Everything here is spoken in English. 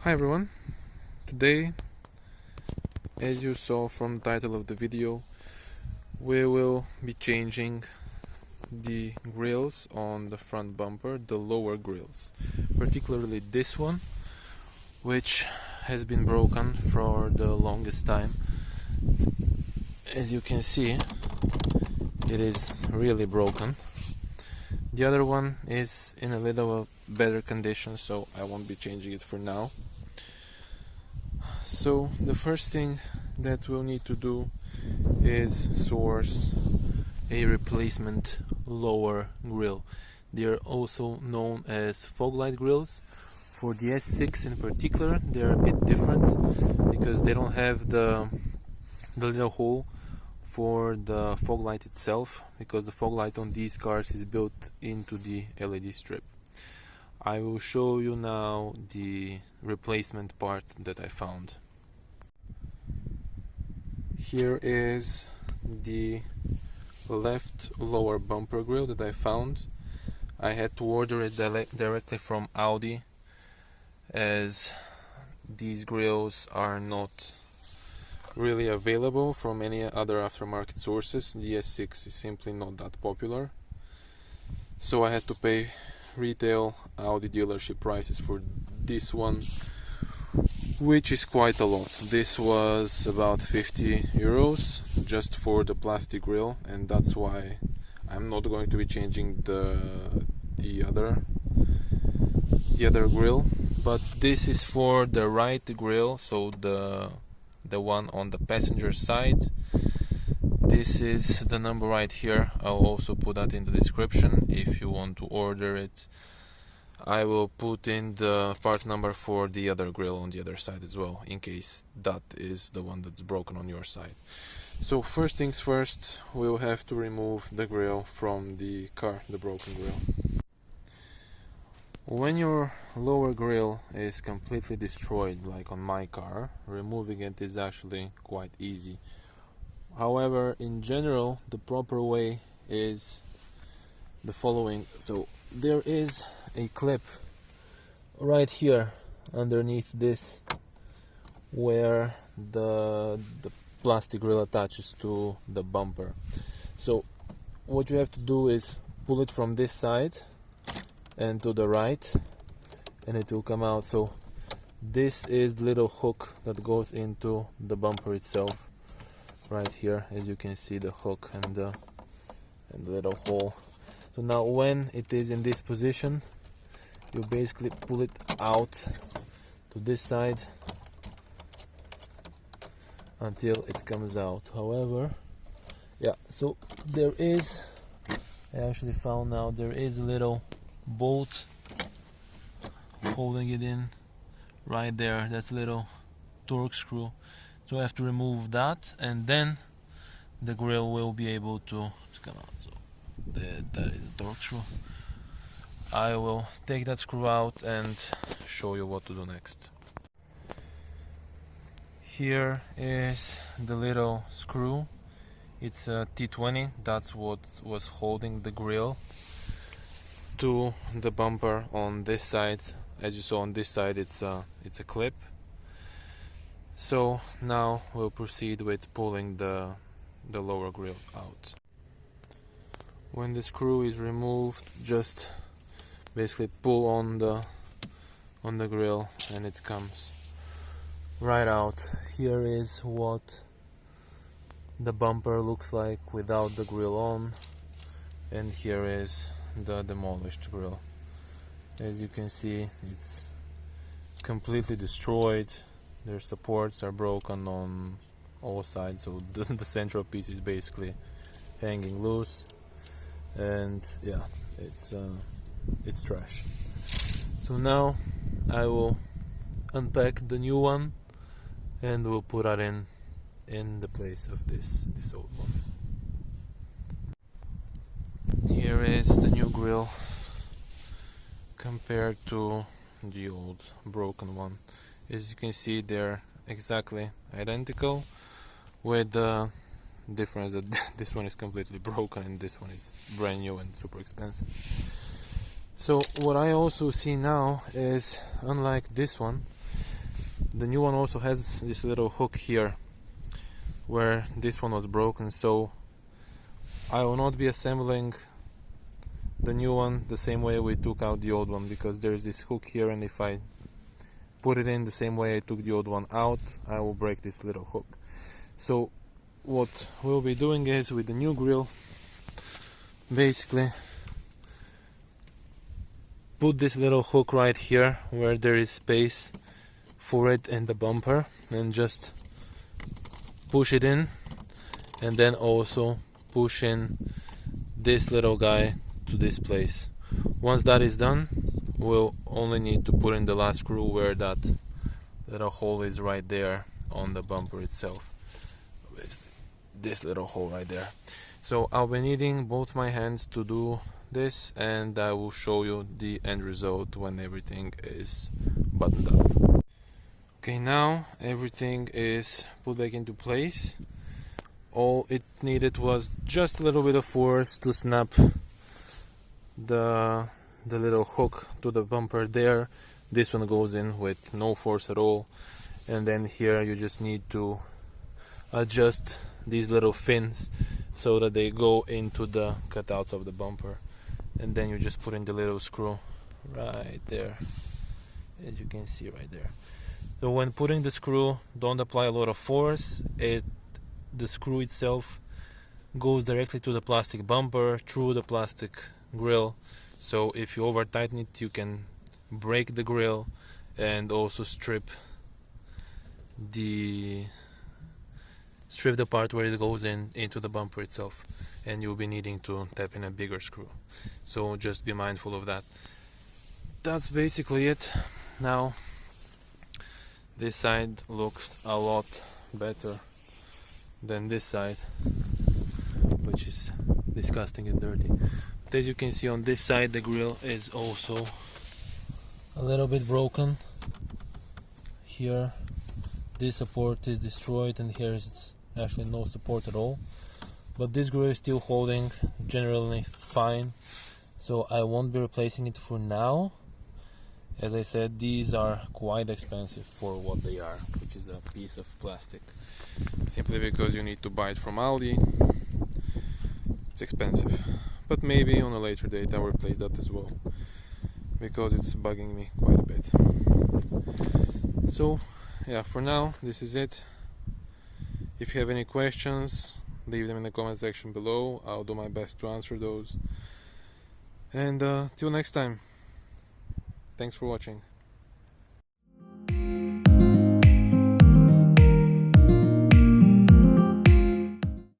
Hi everyone, today, as you saw from the title of the video, we will be changing the grills on the front bumper, the lower grills, particularly this one, which has been broken for the longest time. As you can see, it is really broken. The other one is in a little better condition, so I won't be changing it for now. So the first thing that we'll need to do is source a replacement lower grill. They are also known as fog light grills. For the S6 in particular, they're a bit different because they don't have the little hole for the fog light itself, because the fog light on these cars is built into the LED strip. I will show you now the replacement part that I found. Here is the left lower bumper grill that I found. I had to order it directly from Audi, as these grills are not really available from any other aftermarket sources. The S6 is simply not that popular, so I had to pay retail Audi dealership prices for this one, which is quite a lot. This was about 50 euros just for the plastic grill, and that's why I'm not going to be changing the other grill. But this is for the right grill, so the one on the passenger side. This is the number right here. I'll also put that in the description if you want to order it. I will put in the part number for the other grill on the other side as well, in case that is the one that's broken on your side. So first things first, we'll have to remove the grill from the car, the broken grill. When your lower grill is completely destroyed, like on my car, removing it is actually quite easy. However, in general, the proper way is the following. So there is a clip right here underneath this where the plastic grill attaches to the bumper. So what you have to do is pull it from this side and to the right, and it will come out. So this is the little hook that goes into the bumper itself. Right here, as you can see, the hook and the little hole. So now when it is in this position, you basically pull it out to this side until it comes out. However, so there is, I actually found now, there is a little bolt holding it in right there. That's a little torque screw. So I have to remove that, and then the grill will be able to come out. So that is the torque screw. I will take that screw out and show you what to do next. Here is the little screw. It's a T20. That's what was holding the grill to the bumper on this side. As you saw on this side, it's a clip. So now we'll proceed with pulling the lower grill out. When the screw is removed, just basically pull on the grill and it comes right out. Here is what the bumper looks like without the grill on, and here is the demolished grill. As you can see, it's completely destroyed. Their supports are broken on all sides, so the central piece is basically hanging loose, and yeah, it's trash. So now I will unpack the new one and we'll put that in the place of this old one. Here is the new grill compared to the old broken one. As you can see, they're exactly identical, with the difference that this one is completely broken and this one is brand new and super expensive. So what I also see now is, unlike this one, The new one also has this little hook here where this one was broken, so I will not be assembling the new one the same way we took out the old one, because there's this hook here, and if I put it in the same way I took the old one out, I will break this little hook. So what we'll be doing is, with the new grille, basically put this little hook right here where there is space for it in the bumper, and just push it in, and then also push in this little guy to this place. Once that is done, we'll only need to put in the last screw where that little hole is, right there on the bumper itself. This little hole right there. So I'll be needing both my hands to do this, and I will show you the end result when everything is buttoned up. Okay, now everything is put back into place. All it needed was just a little bit of force to snap the little hook to the bumper there. This one goes in with no force at all, and then here you just need to adjust these little fins so that they go into the cutouts of the bumper, and then you just put in the little screw right there, as you can see right there. So when putting the screw, don't apply a lot of force. The screw itself goes directly to the plastic bumper through the plastic grille, so if you over tighten it, you can break the grille and also strip the part where it goes into the bumper itself, and you'll be needing to tap in a bigger screw, so just be mindful of that. That's basically it. Now this side looks a lot better than this side, which is disgusting and dirty. But as you can see, on this side the grille is also a little bit broken. Here this support is destroyed, and here is actually no support at all, but this grille is still holding generally fine, so I won't be replacing it for now. As I said, these are quite expensive for what they are, which is a piece of plastic. Simply because you need to buy it from Audi, it's expensive. But maybe on a later date I'll replace that as well, because it's bugging me quite a bit. So yeah, for now this is it. If you have any questions, leave them in the comment section below. I'll do my best to answer those. And till next time, thanks for watching.